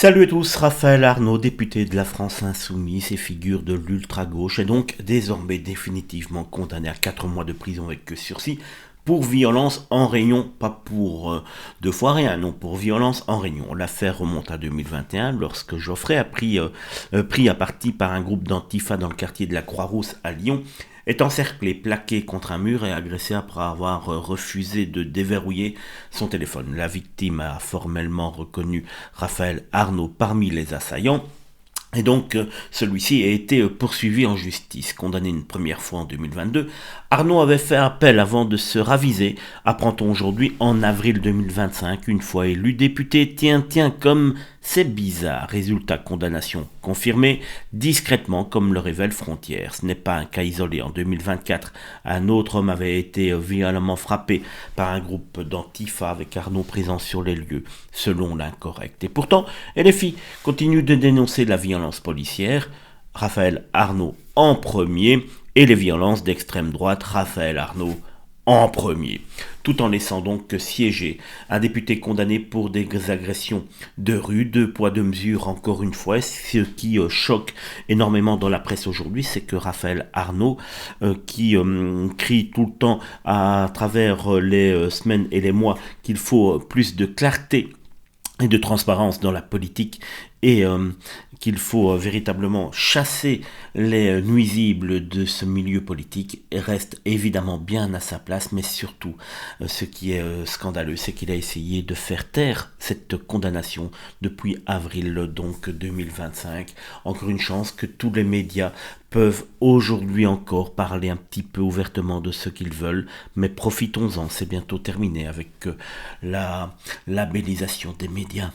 Salut à tous, Raphaël Arnaud, député de la France Insoumise et figure de l'ultra-gauche, est donc désormais définitivement condamné à 4 mois de prison avec sursis pour violence en réunion, pas pour deux fois rien, non, pour violence en réunion. L'affaire remonte à 2021 lorsque Geoffrey a pris à partie par un groupe d'antifa dans le quartier de la Croix-Rousse à Lyon, est encerclé, plaqué contre un mur et agressé après avoir refusé de déverrouiller son téléphone. La victime a formellement reconnu Raphaël Arnaud parmi les assaillants. Et donc, celui-ci a été poursuivi en justice. Condamné une première fois en 2022, Arnaud avait fait appel avant de se raviser, apprend-on aujourd'hui en avril 2025, une fois élu député. Tiens, comme c'est bizarre. Résultat, condamnation confirmée, discrètement, comme le révèle Frontières. Ce n'est pas un cas isolé. En 2024, un autre homme avait été violemment frappé par un groupe d'antifa avec Arnaud présent sur les lieux, selon l'incorrect. Et pourtant, LFI continue de dénoncer la violence policière, Raphaël Arnaud en premier, et les violences d'extrême droite, Raphaël Arnaud en premier, tout en laissant donc siéger un député condamné pour des agressions de rue, deux poids deux mesures encore une fois. Ce qui choque énormément dans la presse aujourd'hui, c'est que Raphaël Arnaud, qui crie tout le temps à travers les semaines et les mois qu'il faut plus de clarté et de transparence dans la politique et qu'il faut véritablement chasser les nuisibles de ce milieu politique, et reste évidemment bien à sa place, mais surtout ce qui est scandaleux, c'est qu'il a essayé de faire taire cette condamnation depuis avril donc 2025. Encore une chance que tous les médias peuvent aujourd'hui encore parler un petit peu ouvertement de ce qu'ils veulent, mais profitons-en, c'est bientôt terminé avec la labellisation des médias.